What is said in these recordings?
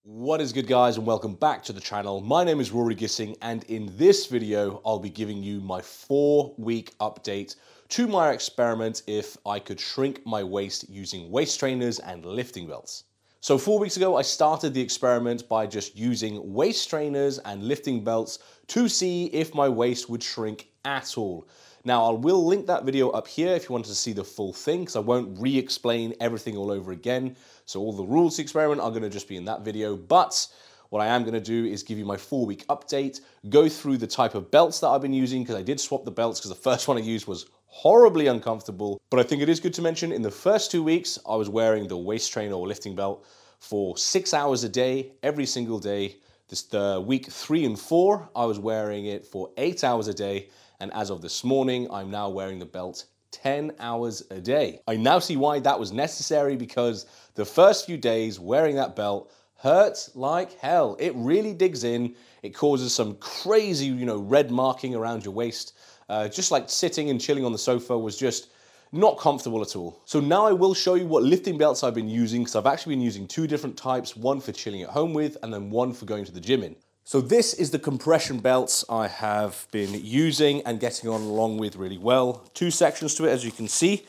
What is good, guys, and welcome back to the channel. My name is Rory Gissing, and in this video I'll be giving you my 4-week update to my experiment if I could shrink my waist using waist trainers and lifting belts. So 4 weeks ago I started the experiment by just using waist trainers and lifting belts to see if my waist would shrink at all. Now, I will link that video up here if you wanted to see the full thing, because I won't re-explain everything all over again. So all the rules to the experiment are going to just be in that video. But what I am going to do is give you my 4-week update, go through the type of belts that I've been using, because I did swap the belts because the first one I used was horribly uncomfortable. But I think it is good to mention in the first 2 weeks, I was wearing the waist trainer or lifting belt for 6 hours a day, every single day. The week 3 and 4, I was wearing it for 8 hours a day. And as of this morning, I'm now wearing the belt 10 hours a day. I now see why that was necessary, because the first few days wearing that belt hurt like hell. It really digs in. It causes some crazy, red marking around your waist. Just like sitting and chilling on the sofa was just not comfortable at all. So now I will show you what lifting belts I've been using, because I've actually been using 2 different types, one for chilling at home with, and then one for going to the gym in. So this is the compression belts I have been using and getting on along with really well. 2 sections to it, as you can see.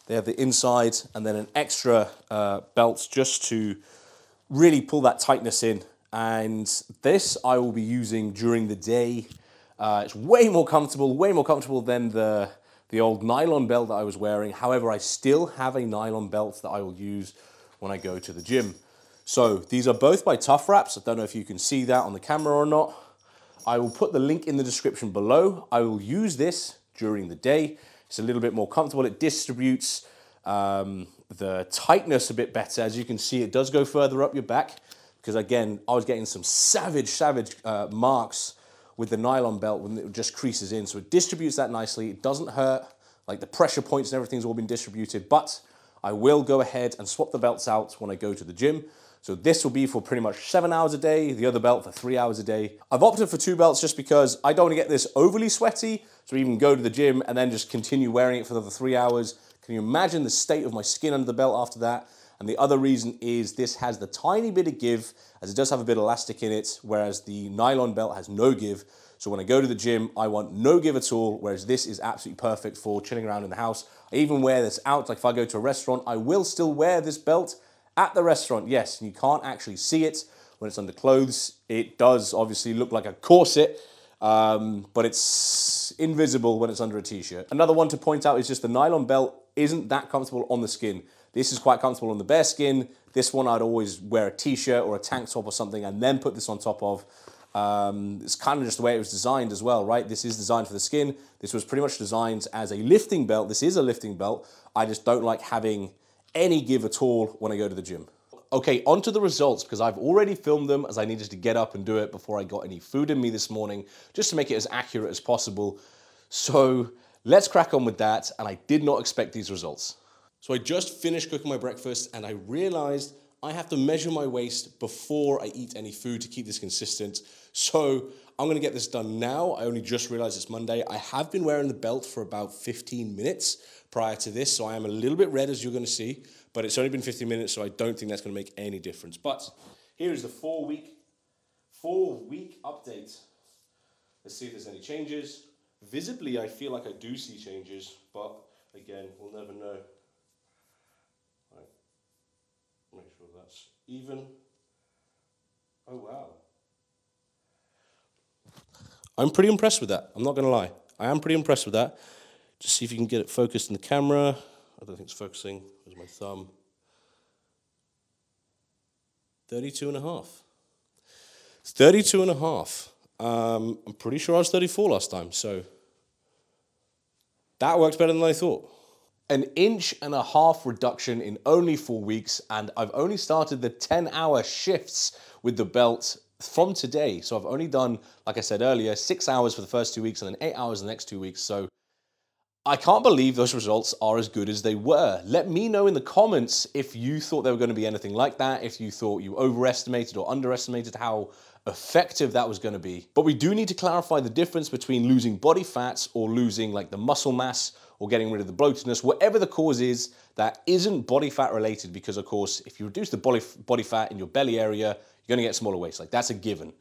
They have the inside and then an extra belt just to really pull that tightness in. And this I will be using during the day. It's way more comfortable than the old nylon belt that I was wearing. However, I still have a nylon belt that I will use when I go to the gym. So these are both by Tough Wraps. I don't know if you can see that on the camera or not. I will put the link in the description below. I will use this during the day. It's a little bit more comfortable. It distributes the tightness a bit better. As you can see, it does go further up your back, because again, I was getting some savage marks with the nylon belt when it just creases in. So it distributes that nicely. It doesn't hurt. Like the pressure points and everything's all been distributed, but I will go ahead and swap the belts out when I go to the gym. So this will be for pretty much 7 hours a day, the other belt for 3 hours a day. I've opted for 2 belts just because I don't want to get this overly sweaty, so even go to the gym and then just continue wearing it for the 3 hours. Can you imagine the state of my skin under the belt after that? And the other reason is this has the tiny bit of give, as it does have a bit of elastic in it, whereas the nylon belt has no give. So when I go to the gym, I want no give at all, whereas this is absolutely perfect for chilling around in the house. I even wear this out, like if I go to a restaurant, I will still wear this belt at the restaurant. Yes, you can't actually see it when it's under clothes. It does obviously look like a corset, but it's invisible when it's under a t-shirt. Another one to point out is just the nylon belt isn't that comfortable on the skin. This is quite comfortable on the bare skin. This one I'd always wear a t-shirt or a tank top or something and then put this on top of. It's kind of just the way it was designed as well, right? This is designed for the skin. This was pretty much designed as a lifting belt. This is a lifting belt. I just don't like having any give at all when I go to the gym. Okay, on to the results, because I've already filmed them as I needed to get up and do it before I got any food in me this morning, just to make it as accurate as possible. So let's crack on with that, and I did not expect these results. So I just finished cooking my breakfast and I realized I have to measure my waist before I eat any food to keep this consistent. So I'm gonna get this done now. I only just realized it's Monday. I have been wearing the belt for about 15 minutes prior to this, so I am a little bit red, as you're gonna see, but it's only been 15 minutes, so I don't think that's gonna make any difference. But here is the 4-week update. Let's see if there's any changes. Visibly, I feel like I do see changes, but again, we'll never know. Right. Make sure that's even. Oh, wow. I'm pretty impressed with that. I'm not gonna lie. I am pretty impressed with that. Just see if you can get it focused in the camera. I don't think it's focusing. There's my thumb. 32.5. It's 32.5. I'm pretty sure I was 34 last time, so that works better than I thought. 1.5 inch reduction in only 4 weeks, and I've only started the 10-hour shifts with the belt from today. So I've only done, like I said earlier, 6 hours for the first 2 weeks and then 8 hours the next 2 weeks. So I can't believe those results are as good as they were. Let me know in the comments if you thought they were going to be anything like that, if you thought you overestimated or underestimated how effective that was going to be. But we do need to clarify the difference between losing body fat or losing like the muscle mass or getting rid of the bloatedness, whatever the cause is, that isn't body fat related, because of course, if you reduce the body fat in your belly area, you're gonna get smaller waist. Like, that's a given.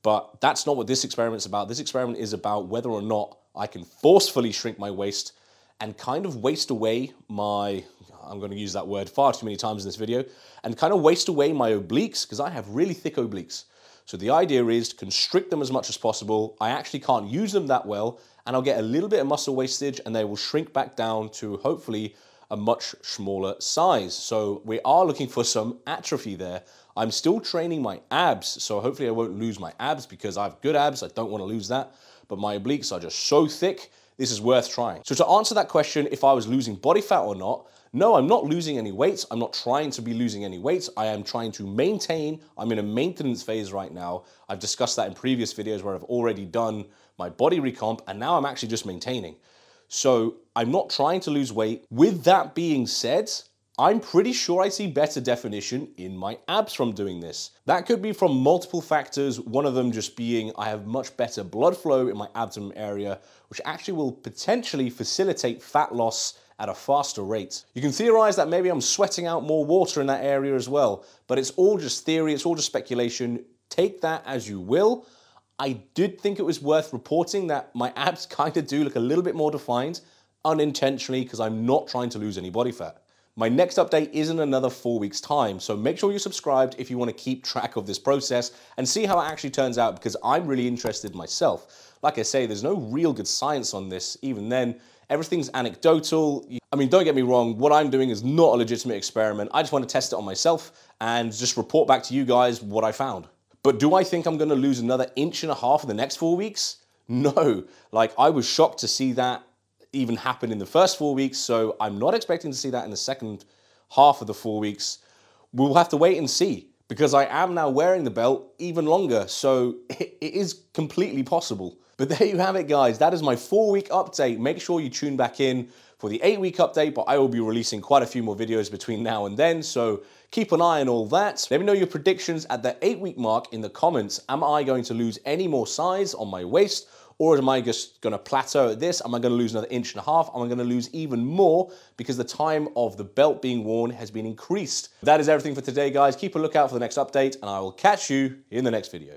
But that's not what this experiment's about. This experiment is about whether or not I can forcefully shrink my waist and kind of waste away my, I'm gonna use that word far too many times in this video, and kind of waste away my obliques, because I have really thick obliques. So the idea is to constrict them as much as possible. I actually can't use them that well, and I'll get a little bit of muscle wastage, and they will shrink back down to hopefully a much smaller size. So we are looking for some atrophy there. I'm still training my abs, so hopefully I won't lose my abs because I have good abs. I don't want to lose that, but my obliques are just so thick, this is worth trying. So to answer that question, if I was losing body fat or not, no, I'm not losing any weight. I'm not trying to be losing any weight. I am trying to maintain. I'm in a maintenance phase right now. I've discussed that in previous videos where I've already done my body recomp, and now I'm actually just maintaining. So I'm not trying to lose weight. With that being said, I'm pretty sure I see better definition in my abs from doing this. That could be from multiple factors, one of them just being I have much better blood flow in my abdomen area, which actually will potentially facilitate fat loss at a faster rate. You can theorize that maybe I'm sweating out more water in that area as well, but it's all just theory, it's all just speculation. Take that as you will. I did think it was worth reporting that my abs kind of do look a little bit more defined, unintentionally, because I'm not trying to lose any body fat. My next update is in another 4 weeks' time, so make sure you're subscribed if you want to keep track of this process and see how it actually turns out, because I'm really interested myself. Like I say, there's no real good science on this. Even then, everything's anecdotal. I mean, don't get me wrong, what I'm doing is not a legitimate experiment. I just want to test it on myself and just report back to you guys what I found. But do I think I'm going to lose another 1.5 inches in the next 4 weeks? No. Like, I was shocked to see that even happen in the first 4 weeks, so I'm not expecting to see that in the second half of the 4 weeks. We'll have to wait and see, because I am now wearing the belt even longer, so it is completely possible. But there you have it, guys. That is my 4-week update. Make sure you tune back in for the 8-week update, but I will be releasing quite a few more videos between now and then, so keep an eye on all that. Let me know your predictions at the 8-week mark in the comments. Am I going to lose any more size on my waist, or am I just going to plateau at this? Am I going to lose another 1.5 inches? Am I going to lose even more because the time of the belt being worn has been increased? That is everything for today, guys. Keep a lookout for the next update, and I will catch you in the next video.